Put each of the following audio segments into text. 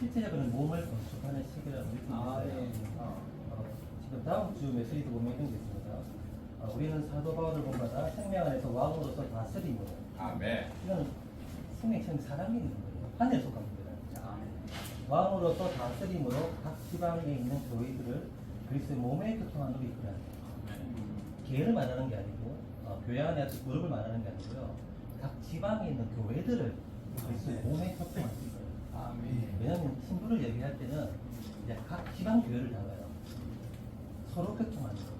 실제적으로는 몸을 건축하는 시기라고 느낍니다. 지금 다음 주 메시지도 보면 이런 게 있습니다. 우리는 사도 바울을 본받아 생명 안에서 왕으로서 다스림으로. 아멘. 이건 생명처럼 사람이 있는 거예요. 하늘에 속한 겁니다. 왕으로서 다스림으로 각 지방에 있는 교회들을 그리스도의 몸에 교통하는 걸 이끌어야 돼요. 교회를 말하는 게 아니고 교회 안에 어떤 그룹을 말하는 게 아니고요. 각 지방에 있는 교회들을 그리스도의 몸의 교통할 수 있어요. 아멘. 왜냐하면 신부를 얘기할 때는 이제 각 지방 교회를 잡아요. 서로 교통하는 거.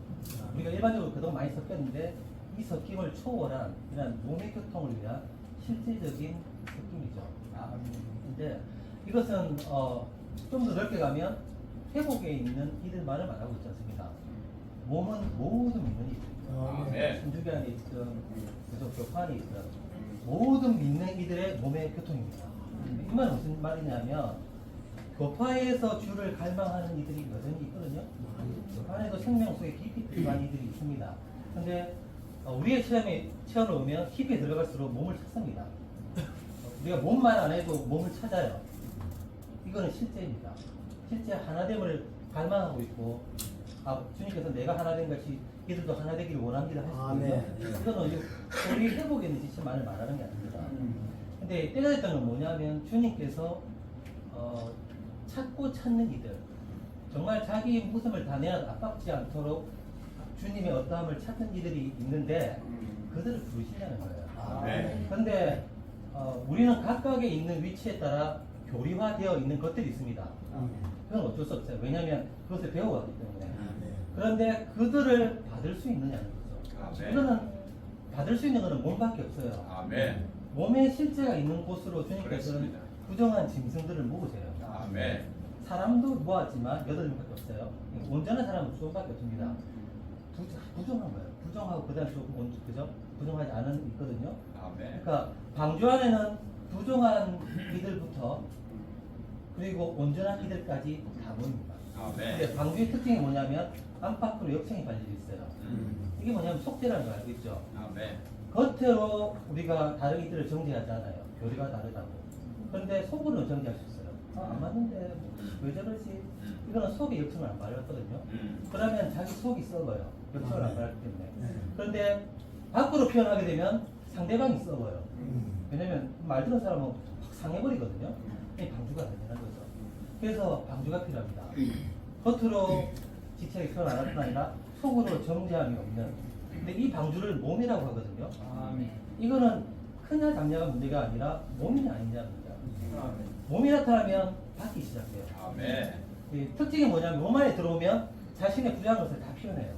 우리가 일반적으로 그동안 많이 섞였는데 이 섞임을 초월한 이런 몸의 교통을 위한 실질적인 섞임이죠. 근데 이것은 좀 더 넓게 가면 회복에 있는 이들만을 말하고 있지 않습니까? 몸은 모든 믿는 이들, 아멘. 신주교 안에 있든 그저 교파 안에 있든 모든 믿는 이들의 몸의 교통입니다. 이 말은 무슨 말이냐면 교파에서 주를 갈망하는 이들이 여전히 있거든요. 교파 안에도 생명 속에 깊이 들어간 이들이 있습니다. 근데 우리의 체험을 보면 깊이 들어갈수록 몸을 찾습니다. 우리가 몸만 안 해도 몸을 찾아요. 이거는 실제입니다. 실제 하나됨을 갈망하고 있고, 주님께서 내가 하나된 것이 이들도 하나되기를 원합니다 하셨거든요. 이거는 우리 회복에 있는 지체만을 말하는 게 아닙니다. 근데 때가 됐던 건 뭐냐면 주님께서 찾고 찾는 이들, 정말 자기 목숨을 다내야 아깝지 않도록 주님의 어떠함을 찾는 이들이 있는데 그들을 부르시냐는 거예요. 그런데 우리는 각각의 있는 위치에 따라 교리화되어 있는 것들이 있습니다. 그건 어쩔 수 없어요. 왜냐하면 그것을 배워왔기 때문에. 그런데 그들을 받을 수 있느냐는 거죠. 이거는 받을 수 있는 것은 몸밖에 없어요. 아멘. 몸에 실제가 있는 곳으로 주님께서는 그렇습니다. 부정한 짐승들을 모으세요. 아멘. 사람도 모았지만 8명밖에 없어요. 온전한 사람은 2명밖에 없습니다. 부정한 거예요. 부정하고 그다음 조금 그죠? 부정하지 않은 있거든요. 아멘. 그러니까 방주 안에는 부정한 이들부터 그리고 온전한 이들까지 다 모입니다. 아멘. 근데 방주의 특징이 뭐냐면 안팎으로 역청이 발려 있어요. 이게 뭐냐면 속죄라는 걸 알고 있죠. 아멘. 겉으로 우리가 다른 이들을 정죄하지 않아요. 교리가 다르다고. 그런데 속으로는 정죄할 수 있어요. 안 맞는데 왜 저러지? 이거는 속에 역청을 안 발랐거든요. 그러면 자기 속이 썩어요. 역청을 안 발랐기 때문에. 그런데 밖으로 표현하게 되면 상대방이 썩어요. 왜냐면 말 듣는 사람은 확 상해버리거든요. 이 방주가 안 되는 거죠. 그래서 방주가 필요합니다. 겉으로 지체하게 표현 안 할 뿐 아니라 속으로 정죄함이 없는. 근데 이 방주를 몸이라고 하거든요. 이거는 크냐 작냐가 문제가 아니라 몸이냐 아니냐가 문제입니다. 몸이 나타나면 받기 시작해요. 아멘. 이 특징이 뭐냐면 몸 안에 들어오면 자신의 부정한 것을 다 표현해요.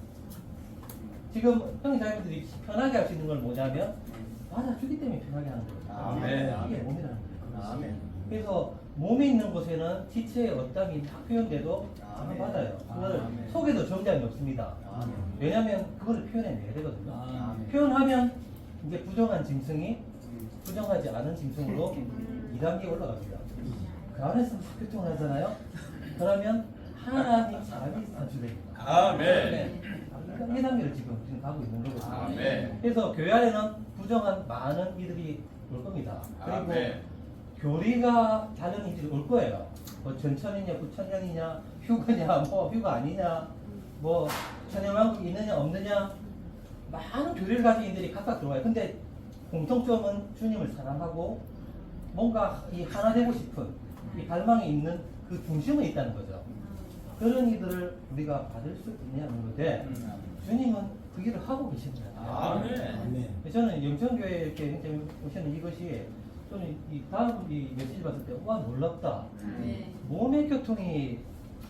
지금 형제자매들이 편하게 할 수 있는 건 뭐냐면 받아주기 때문에 편하게 하는 거예요. 아멘. 이게 몸이라는 거예요. 아멘. 그래서 몸에 있는 곳에는 지체의 어땀이 다 표현돼도 안 받아요. 그걸 속에도 정장이 없습니다. 왜냐하면 그걸 표현해내야 되거든요. 표현하면 이제 부정한 짐승이 부정하지 않은 짐승으로 2단계 올라갑니다. 그 안에서 교통을 하잖아요. 그러면 하나님 사람이 산출됩니다. 아멘. 1단계를 지금 가고 있는 거거든요. 아멘. 그래서 교회 안에는 부정한 많은 이들이 올 겁니다. 그리고 아멘. 교리가 다른 이들이 올 거예요. 뭐 전천이냐, 부천년이냐, 휴가냐, 뭐 휴가 아니냐, 뭐 천연왕국이 있느냐 없느냐, 많은 교리를 가진 이들이 각각 들어와요. 근데 공통점은 주님을 사랑하고 뭔가 이 하나 되고 싶은 이 갈망이 있는 그 중심에 있다는 거죠. 그런 이들을 우리가 받을 수 있냐는 건데 주님은 그 일을 하고 계십니다. 아멘. 저는 영천교회 이렇게 오시는 이것이 저는 이 다음 이 메시지 봤을 때 와 놀랍다. 몸의 교통이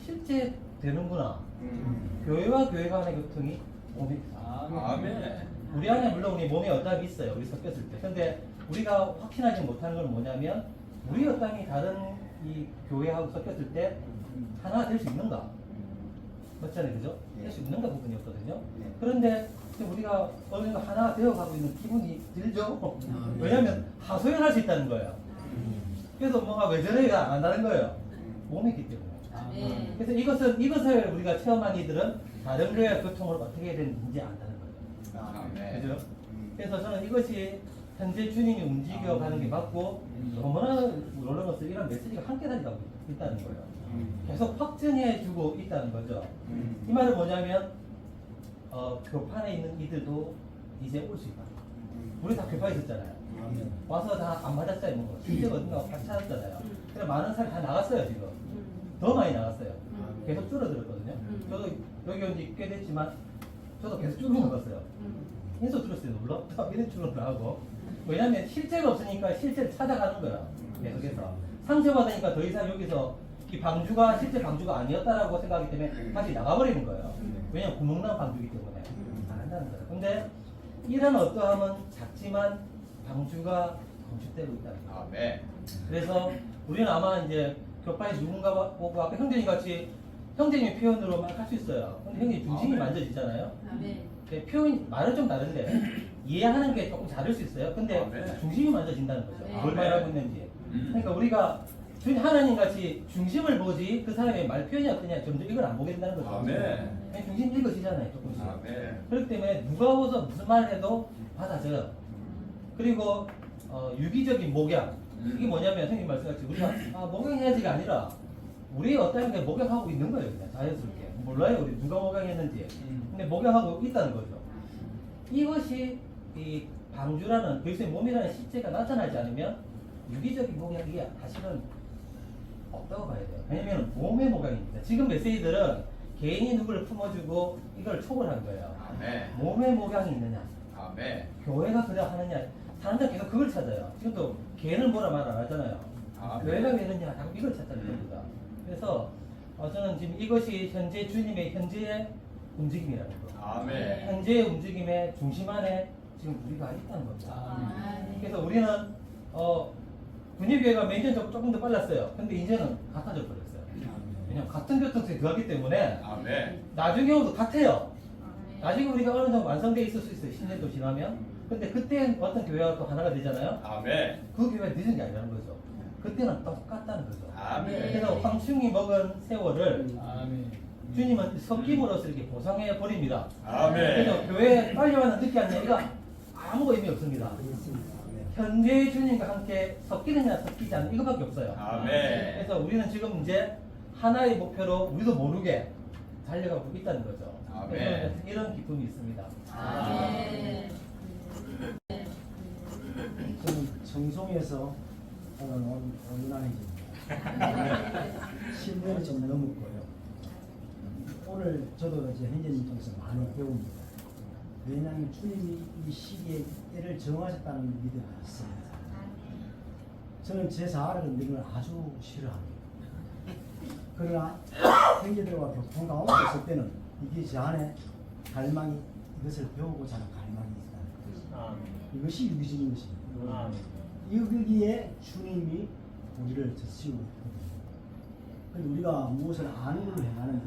실제 되는구나. 교회와 교회 간의 교통이 몸의 교통. 아멘. 우리 안에 물론 우리 몸에 어땀이 있어요. 우리 섞였을 때. 근데 우리가 확신하지 못하는 건 뭐냐면 우리 어땀이 다른 이 교회하고 섞였을 때 하나 될 수 있는가? 맞잖아요, 그죠? 될 수 있는가 부분이었거든요. 그런데 지금 우리가 어느 정도 하나 되어가고 있는 기분이 들죠? 왜냐하면 하소연할 수 있다는 거예요. 그래서 뭔가 왜 저래가 안 나는 거예요. 몸이 있기 때문에. 그래서 이것을 우리가 체험한 이들은 다른 교회와 교통을 어떻게 해야 되는지 안다는 거예요. 아멘. 그죠? 그래서 저는 이것이 현재 주님이 움직여가는 게 맞고 너무나 놀라운 것은 이런 메시지가 함께 달려가고 있다는 거예요. 계속 확증해주고 있다는 거죠. 이 말은 뭐냐면 교판에 있는 이들도 이제 올 수 있다. 우리 다 교판에 있었잖아요. 와서 다 안 맞았잖아요. 뭐. 실제가 어딘가 다 찾았잖아요. 그래 많은 사람이 다 나갔어요 지금. 더 많이 나갔어요. 계속 줄어들었거든요. 저도 여기 온 지 꽤 됐지만 저도 계속 줄어들었어요. 인소 줄었어요. 놀랍다. 이런 줄어들하고 왜냐면 실제가 없으니까 실제를 찾아가는 거야. 계속해서. 상처받으니까 더 이상 여기서 이 방주가 실제 방주가 아니었다라고 생각하기 때문에 다시 나가버리는 거예요. 왜냐면 구멍난 방주이기 때문에 안 한다는 거예요. 근데 이런 어떠함은 작지만 방주가 건축되고 있다는 거예요. 아멘. 그래서 우리는 아마 이제 교파에 누군가 보고 아까 형제님 같이 형제님의 표현으로 막 할 수 있어요. 근데 형님 중심이 만져지잖아요. 그 표현 말은 좀 다른데 이해하는 게 조금 다를 수 있어요. 근데 아멘. 중심이 만져진다는 거죠. 뭘 아멘. 말하고 있는지. 그러니까 우리가 주님 하나님 같이 중심을 보지 그 사람의 말 표현이 어떠냐 점점 이걸 안 보게 된다는 거죠. 아멘. 그냥 중심 읽어지잖아요. 조금씩. 아멘. 그렇기 때문에 누가 와서 무슨 말을 해도 받아줘요. 그리고 유기적인 목양. 이게 뭐냐면 선생님 말씀같이 우리가 목양해야지가 아니라 우리 어떤 게 목양하고 있는 거예요. 그냥 자연스럽게. 몰라요. 우리 누가 목양했는지. 근데 목양하고 있다는 거죠. 이것이 이 방주라는 그리스도의 몸이라는 실제가 나타나지 않으면 유기적인 목양이 사실은 없다고 봐야 돼요. 왜냐면 몸의 목양입니다. 지금 메시지들은 개인이 누구를 품어주고 이걸 초월한 거예요. 아멘. 몸의 목양이 있느냐, 아멘. 교회가 그래 하느냐, 사람들 계속 그걸 찾아요. 지금도 개는 뭐라 말 안 하잖아요. 아멘. 교회가 왜 그러냐, 자꾸 이걸 찾자는 겁니다. 그래서 저는 지금 이것이 현재 주님의 현재의 움직임이라는 거. 아멘. 현재의 움직임의 중심 안에 지금 우리가 있다는 겁니다. 그래서 우리는 군의교회가 매년 조금 더 빨랐어요. 근데 이제는 같아져 버렸어요. 왜냐면 같은 교통수에 들어가기 때문에 아멘. 나중 경우도 같아요. 나중에 우리가 어느 정도 완성되어 있을 수 있어요. 10년도 지나면. 근데 그때 어떤 교회가 또 하나가 되잖아요. 아멘. 그 교회가 늦은 게 아니라는 거죠. 그때는 똑같다는 거죠. 아멘. 그래서 황충이 먹은 세월을 아멘. 주님은 섞임으로써 이렇게 보상해 버립니다. 아멘. 그래서 교회에 빨리 왔는 늦게 왔냐 이거 아무 의미 없습니다. 현재의 주님과 함께 섞이느냐 섞이지 않는 이거밖에 없어요. 아멘. 그래서 우리는 지금 이제 하나의 목표로 우리도 모르게 달려가고 있다는 거죠. 아멘. 그래서 이런 기쁨이 있습니다. 저는 청송에서 온 윤환입니다. 10년이 좀 넘었고요. 오늘 저도 이제 현재님 통해서 많이 배웁니다. 왜냐하면 주님이 이 시기에 때를 정하셨다는 믿음이 있습니다. 저는 제 자아를 늘 아주 싫어합니다. 그러나 형제들과 교통 가운데 있을 때는 이게 제 안에 갈망이 이것을 배우고자 하는 갈망이 있다. 이것이 유기적인 것입니다. 여기에 주님이 우리를 젖히고 있거든요. 근데 우리가 무엇을 아는 걸로 행하는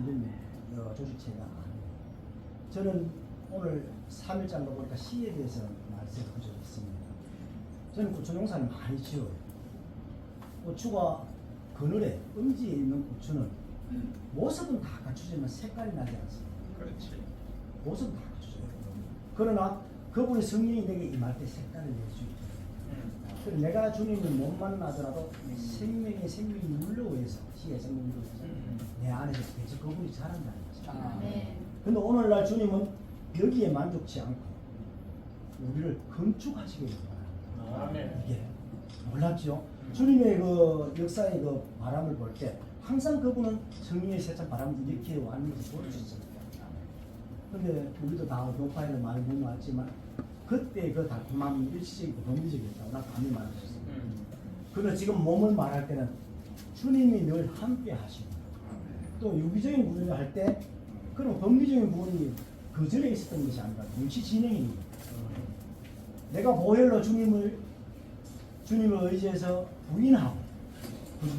이런 조직체가 아니에요. 저는 오늘 3일장도 보니까 시에 대해서 말씀을 한 적이 있습니다. 저는 고추 농사를 많이 지어요. 고추가 그늘에 음지에 있는 고추는 모습은 다 갖추지만 색깔이 나지 않습니다. 그렇지. 모습은 다 갖추져요. 그러나 그분의 성령이 내게 임할 때 색깔을 낼 수 있죠. 그래서 내가 주님을 못 만나더라도 생명이 물려오해서 시의 생명이 물려오해서 내 안에서 계속 그분이 자란다는 거죠. 근데 오늘날 주님은 여기에 만족치 않고 우리를 건축하시기를 바랍니다. 이게 놀랍죠? 주님의 그 역사의 그 바람을 볼 때 항상 그분은 성령의 세찬 바람을 이렇게 왔는 것을 볼 수 있습니다. 근데 우리도 다 노파에는 많이 못 왔지만 그때 그 달콤함이 일시적이고 범위적이었다고 나 감히 말하셨습니다. 그러나 지금 몸을 말할 때는 주님이 늘 함께 하시고 또 유기적인 부분을 할 때 그런 법리적인 부분이 그 전에 있었던 것이 아니라 동시 진행입니다. 내가 보혈로 주님을 의지해서 부인하고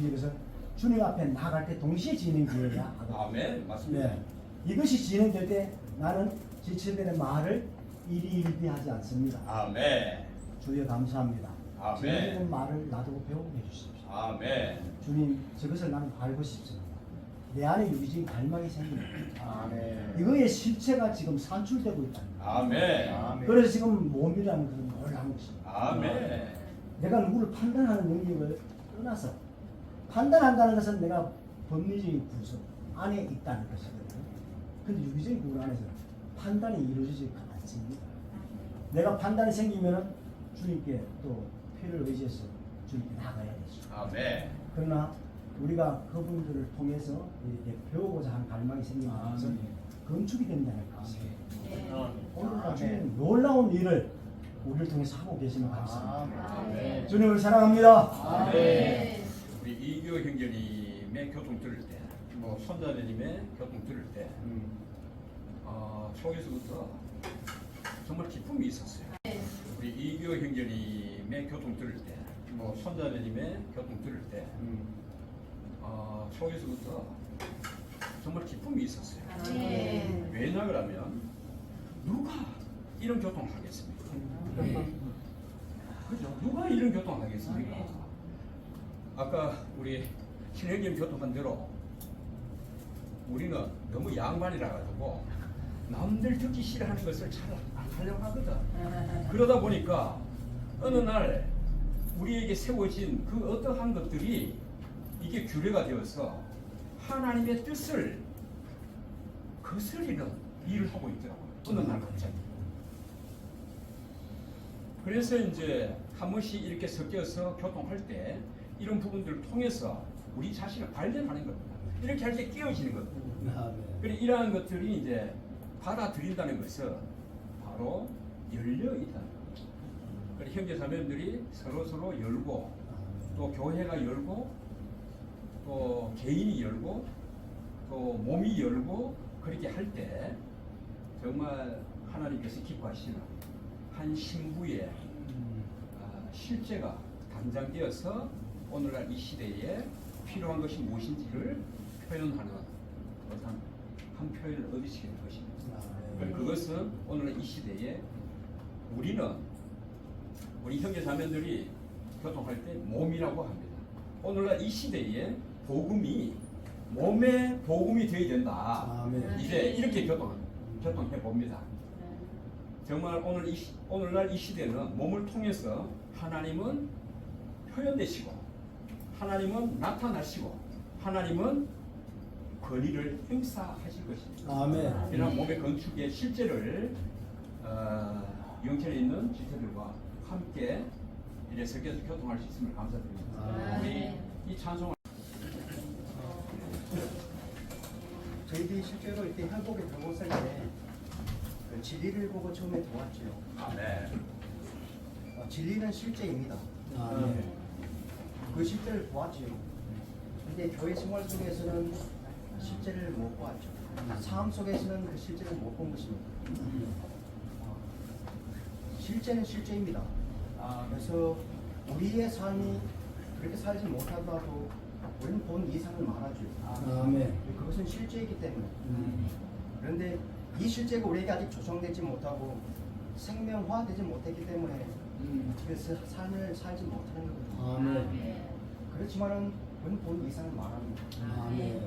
그래서 주님 앞에 나갈 때 동시에 진행되어야 하거든요. 아멘. 맞습니다. 네. 이것이 진행될 때 나는 지체되는 말을 일희일비하지 않습니다. 아멘. 주여 감사합니다. 아멘. 진행되는 말을 놔두고 배우게 해주십시오. 아멘. 주님 저것을 나는 알고 싶습니다. 내 안에 유기적인 갈망이 생깁니다. 아멘. 이거의 실체가 지금 산출되고 있다. 아멘. 그래서 지금 몸이라는 그런 놀라운 것입니다. 아멘. 내가 누구를 판단하는 능력을 떠나서 판단한다는 것은 내가 법리적인 구조 안에 있다는 것이거든요. 근데 유기적인 구조 안에서 판단이 이루어지지 않습니다. 내가 판단이 생기면은 주님께 또 피를 의지해서 주님께 나가야 되죠. 아멘. 그러나 우리가 그분들을 통해서 이렇게 배우고자 하는 갈망이 생기는 것은 건축이 된다는 것입니다. 오늘 주님 놀라운 일을 우리를 통해서 하고 계시면 감사합니다. 아멘. 주님을 사랑합니다. 아멘. 우리 이교 형제님의 교통 들을 때, 뭐 손자매님의 교통 들을 때, 속에서부터 정말 기쁨이 있었어요. 우리 이교 형제님의 교통 들을 때, 뭐 손자매님의 교통 들을 때, 속에서부터 정말 기쁨이 있었어요. 왜냐 그러면 누가 이런 교통을 하겠습니까? 그죠? 누가 이런 교통을 하겠습니까? 아까 우리 신혜님 교통한 대로 우리는 너무 양반이라 가지고 남들 듣기 싫어하는 것을 잘 안 하려고 하거든. 그러다 보니까 어느 날 우리에게 세워진 그 어떠한 것들이 이게 규례가 되어서 하나님의 뜻을 거스리는 일을 하고 있더라고요. 어느 날 갑자기. 그래서 이제 한 번씩 이렇게 섞여서 교통할 때 이런 부분들을 통해서 우리 자신을 발견하는 겁니다. 이렇게 할 때 끼어지는 겁니다. 그리고 이러한 것들이 이제 받아들인다는 것은 바로 열려 있다는 겁니다. 그리고 형제자매들이 서로 열고 또 교회가 열고 또 개인이 열고 또 몸이 열고 그렇게 할 때 정말 하나님께서 기뻐하시는 한 신부의 실제가 단장되어서 오늘날 이 시대에 필요한 것이 무엇인지를 표현하는 어떤 한 표현을 얻으시게 될 것입니다. 그것은 오늘날 이 시대에 우리는 우리 형제자매들이 교통할 때 몸이라고 합니다. 오늘날 이 시대에 복음이 몸에 복음이 되어야 된다. 아멘. 이제 이렇게 교통해 봅니다. 정말 오늘날 이 시대는 몸을 통해서 하나님은 표현되시고 하나님은 나타나시고 하나님은 권위를 행사하실 것입니다. 아멘. 이런 몸의 건축의 실제를 영천에 있는 지체들과 함께 이래 섞여서 교통할 수 있음을 감사드립니다. 우리 이 찬송을 저희들이 실제로 이렇게 한국에 병원살 때 그 진리를 보고 처음에 도왔죠. 네. 진리는 실제입니다. 아멘. 그 실제를 보았죠. 근데 교회 생활 속에서는 실제를 못 보았죠. 삶 속에서는 그 실제를 못 본 것입니다. 실제는 실제입니다. 그래서 우리의 삶이 그렇게 살지 못하더라도 우리는 본 이상을 말하죠. 아멘. 그것은 실제이기 때문에. 그런데 이 실제가 우리에게 아직 조성되지 못하고 생명화되지 못했기 때문에 그래서 삶을 살지 못하는 거거든요. 아멘. 그렇지만은 우리는 본 이상을 말합니다. 아멘.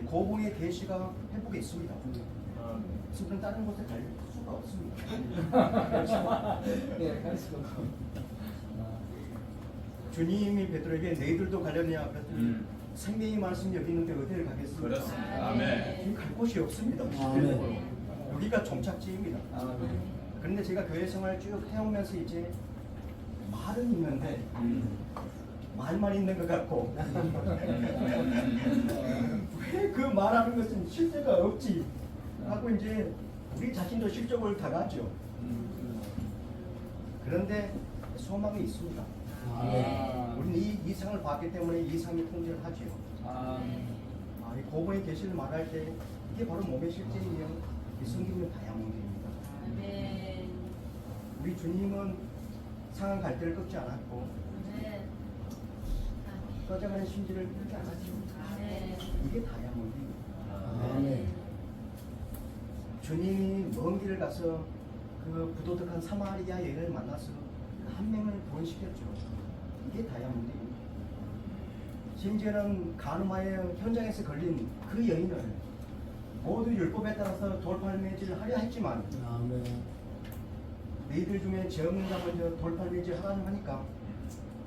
고봉의 계시가 회복에 있습니다. 그래서 다른 곳에 갈 수가 없습니다. 네, 갈 수가 없고. 주님이 베드로에게 너희들도 가려느냐 그랬더니 생명의 말씀이 여기 있는데 어디를 가겠습니까? 그렇습니다. 아멘. 지금 갈 곳이 없습니다. 아멘. 여기가 종착지입니다. 그런데 제가 교회 생활 쭉 해오면서 이제 말은 있는데 말만 있는 것 같고 왜 그 말하는 것은 실제가 없지 하고 이제 우리 자신도 실적을 당하죠. 그런데 소망이 있습니다. 우리는 이 이상을 봤기 때문에 이상이 통제를 하죠. 이 고본의 계시를 말할 때 이게 바로 몸의 실제이며 이 성경의 다양성입니다. 우리 주님은 상한 갈대를 꺾지 않았고 꺼져가는 심지를 끌지 않았죠. 이게 다양성입니다. 아멘. 주님이 먼 길을 가서 그 부도덕한 사마리아 여인을 만나서 한 명을 구원시켰죠. 이게 다양성입니다. 심지어는 간음하여 현장에서 걸린 그 여인을 모두 율법에 따라서 돌팔매질을 하려 했지만 아멘. 너희들 중에 죄 없는 자 먼저 돌팔매질 하라는 하니까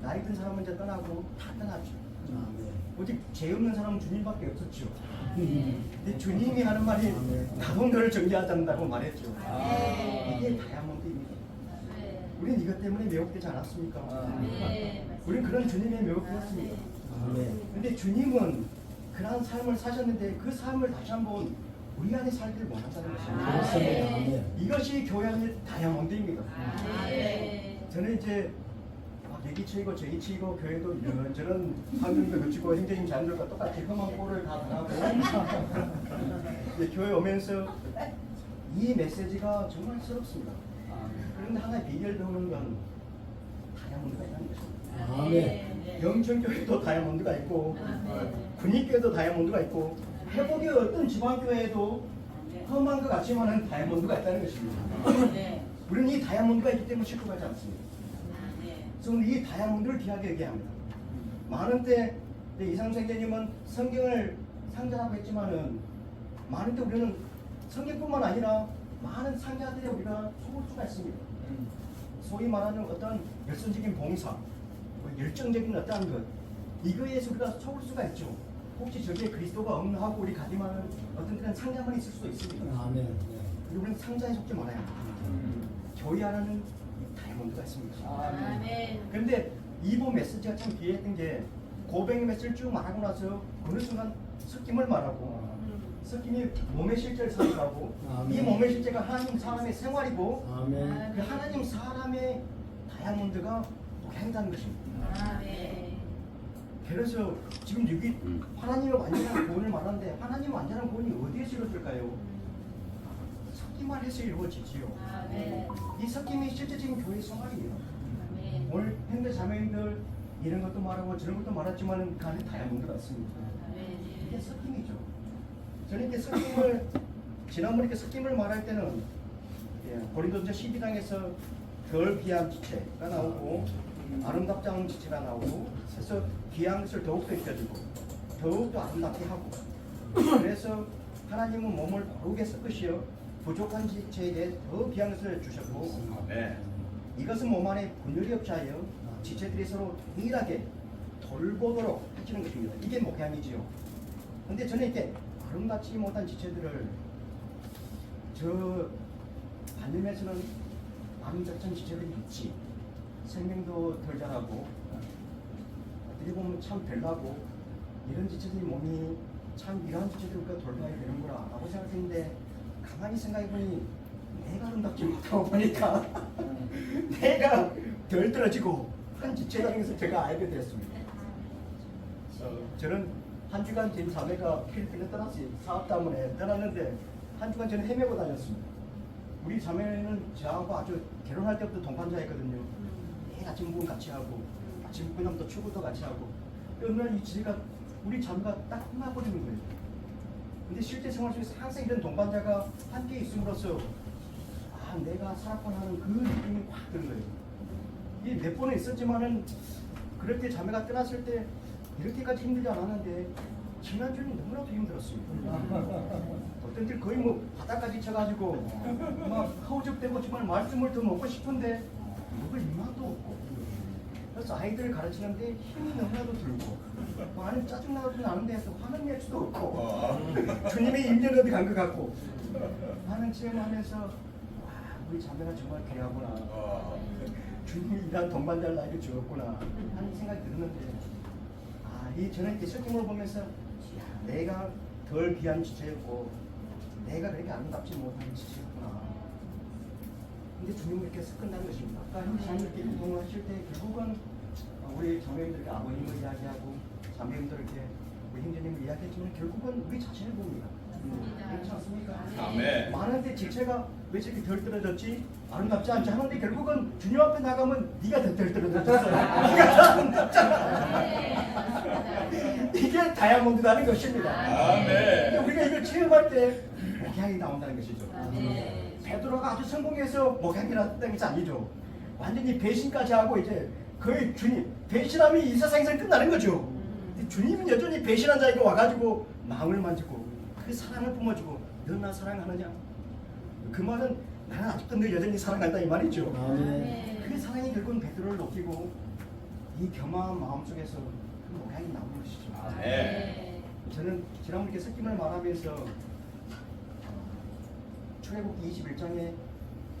나이 든 사람 먼저 떠나고 다 떠났죠. 아멘. 오직 죄 없는 사람은 주님밖에 없었죠. 근데 주님이 하는 말이 나도 너를 정죄하잔다고 말했죠. 이게 다이아몬드입니다. 우리는 이것 때문에 매혹되지 않았습니까? 우리는 그런 주님에 매혹되었습니다. 아멘. 근데 주님은 그러한 삶을 사셨는데 그 삶을 다시 한번 우리 안에 살기를 원한다는 것입니다. 그렇습니다. 아멘. 이것이 교회 안의 다이아몬드입니다. 아멘. 저는 이제 여기 치이고 저기 치이고 교회도 이런저런 환경도 거치고 행정님 자녀들과 똑같이 험한 꼴을 다 당하고 이제 교회 오면서 이 메시지가 정말 새롭습니다. 그런데 하나의 비결 배우는 건 다이아몬드가 있다는 것입니다. 아멘. 영천교회도 다이아몬드가 있고 군인교회도 다이아몬드가 있고 회복의 어떤 지방교회에도 험한 것 같지만은 다이아몬드가 있다는 것입니다. 우리는 이 다이아몬드가 있기 때문에 쉽고 가지 않습니다. 그래서 이 다이아몬드를 귀하게 얘기합니다. 많은 때 이상생제님은 성경을 상자라고 했지만은 많은 때 우리는 성경뿐만 아니라 많은 상자들에 우리가 속을 수가 있습니다. 소위 말하는 어떤 열성적인 봉사, 열정적인 어떠한 것 이거에서 우리가 속을 수가 있죠. 혹시 저기에 그리스도가 없나 하고 우리 가지만은 어떤 때는 상자만 있을 수도 있습니다. 아멘. 그리고 우리는 상자에 속지 말아야 합니다. 교회 안에는 다이아몬드가 있습니다. 아멘. 그런데 이번 메시지가 참 귀했던 게 고백 메시지를 쭉 말하고 나서 어느 순간 섞임을 말하고 섞임이 몸의 실제를 사용하고 아멘. 이 몸의 실제가 하나님 사람의 생활이고 아멘. 그 하나님 사람의 다이아몬드가 행하는 것입니다. 그래서 지금 여기 하나님의 완전한 구원을 말하는데 하나님의 완전한 구원이 어디에서 이루어질까요? 섞임만 해서 이루어지지요. 이 섞임이 실제적인 교회 생활이에요. 오늘 현대 자매님들 이런 것도 말하고 저런 것도 말했지만 그 안에 다이아몬드가 있습니다. 이게 섞임이죠. 저는 이렇게 섞임을 지난번에 이렇게 섞임을 말할 때는 고린도전서 12장에서 덜 귀한 지체가 나오고 아름답지 않은 지체가 나오고 그래서 귀한 것을 더욱더 익혀주고 더욱더 아름답게 하고 그래서 하나님은 몸을 고르게 섞으시어 부족한 지체에게 더 귀한 것을 주셨고 이것은 몸 안에 분열이 없지 하여 지체들이 서로 동일하게 돌보도록 해주는 것입니다. 이게 목양이지요. 근데 저는 이렇게 아름답지 못한 지체들을 저 반면에서는 아름답지 지체들이 있지. 생명도 덜 자라고 어떻게 보면 참 별나고 이런 지체들이 몸이 참 이러한 지체들과 돌봐야 되는 거라 라고 생각했는데 가만히 생각해보니 내가 아름답지 못하고 보니까 내가 덜 떨어지고 한 지체라는 것을 제가 알게 되었습니다. 저는 한 주간 제 자매가 필리핀에 떠났어요. 사업 때문에 떠났는데 한 주간 저는 헤매고 다녔습니다. 우리 자매는 저하고 아주 결혼할 때부터 동반자였거든요. 매일 아침 부분 같이 하고 아침 그냥부터 출근도 같이 하고 어느 날 이 지혜가 우리 자매가 딱 끝나버리는 거예요. 근데 실제 생활 속에서 항상 이런 동반자가 함께 있음으로써 내가 살았구나 하는 그 느낌이 확 드는 거예요. 이게 몇 번은 있었지만은 그럴 때 자매가 떠났을 때 이렇게까지 힘들지 않았는데 지난주는 너무나도 힘들었습니다. 어떤 때 거의 뭐 바닥까지 쳐가지고 막 허우적대고 정말 말씀을 더 먹고 싶은데 먹을 입맛도 없고 그래서 아이들을 가르치는데 힘이 너무나도 들고 안에 짜증나도 나는데 화는 낼 수도 없고 주님의 임재는 어디 간 것 같고 하는 체험하면서 우리 자매가 정말 귀하구나. 주님이 이런 동반자를 나에게 주었구나 하는 생각이 들었는데 저는 이렇게 섞임을 보면서 내가 덜 귀한 지체였고 내가 그렇게 아름답지 못한 지체였구나. 근데 주님은 이렇게 섞은다는 것입니다. 아까 형제자매 이렇게 운동을 하실 때 결국은 우리 자매님들께 아버님을 이야기하고 자매님들께 우리 형제님을 이야기했지만 결국은 우리 자신을 봅니다. 그렇지 않습니까? 아멘. 많은데 지체가 왜 저렇게 덜 떨어졌지? 아름답지 않지 하는데 결국은 주님 앞에 나가면 네가 더 덜 떨어졌어. 네가 더 아름답잖아. 이게 다이아몬드라는 것입니다. 아멘. 우리가 이걸 체험할 때 목양이 나온다는 것이죠. 베드로가 아주 성공해서 목양이 났다는 것이 아니죠. 완전히 배신까지 하고 이제 거의 주님 배신함이 이 세상에서 끝나는 거죠. 주님은 여전히 배신한 자에게 와가지고 마음을 만지고 그 사랑을 뿜어주고 너 나 사랑하느냐? 그 말은 나는 아직도 너 여전히 사랑한다 이 말이죠. 그 사랑이 결국은 베드로를 높이고 이 겸허한 마음 속에서 그 목양이 나오는 것이죠. 저는 지난번에 섞임을 말하면서 출애굽기 21장에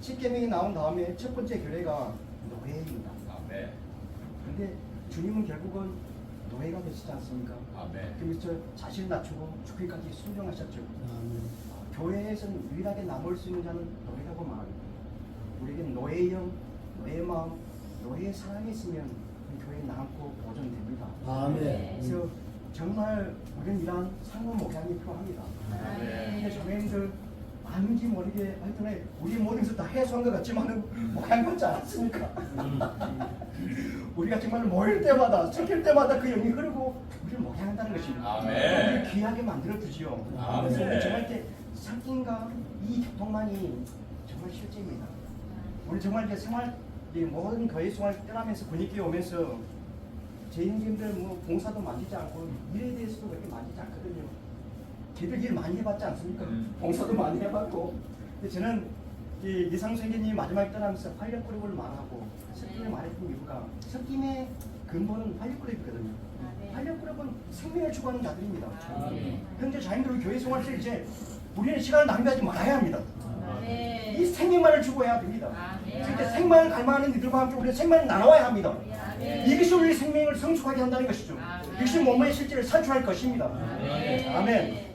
10계명이 나온 다음에 첫 번째 규례가 노예입니다. 근데 주님은 결국은 노예가 되시지 않습니까? 그래서 자신을 낮추고 죽기까지 순종하셨죠. 교회에서는 유일하게 남을 수 있는 자는 노예라고 말합니다. 우리에게는 노예의 영, 노예의 마음, 교회에 사랑이 있으면 이 교회 남고 보존됩니다. 아멘. 그래서 정말 우리는 이러한 상호 목양이 필요합니다. 근데 교회인들 아는지 모르게 하여튼 우리 모든 것을 다 해소한 것 같지만은 목양 같지 않았습니까? 우리가 정말 모일 때마다 섞일 때마다 그 영이 흐르고 우리를 목양한다는 것입니다. 아멘. 우리를 귀하게 만들어 주지요. 아멘. 그래서 우리 정말 이렇게 섞인과 이 교통만이 정말 실제입니다. 우리 정말 이제 생활 이 모든 교회 생활 떠나면서 분위기 오면서 재인님들 뭐 봉사도 만지지 않고 일에 대해서도 그렇게 만지지 않거든요. 저희들 일 많이 해봤지 않습니까? 봉사도 많이 해봤고. 근데 저는 이 이상수 선생님이 마지막에 떠나면서 활력그룹을 말하고 섞임을 말했던 이유가 섞임의 근본은 활력그룹이거든요. 활력그룹은 생명을 추구하는 자들입니다. 현재 자인들 교회 생활에서 이제 우리는 시간을 낭비하지 말아야 합니다. 이 생명만을 추구해야 됩니다. 그러니까 생명을 갈망하는 이들과 함께 우리는 생명을 나눠야 합니다. 이것이 우리 생명을 성숙하게 한다는 것이죠. 이것이 몸의 실제를 산출할 것입니다. 아멘.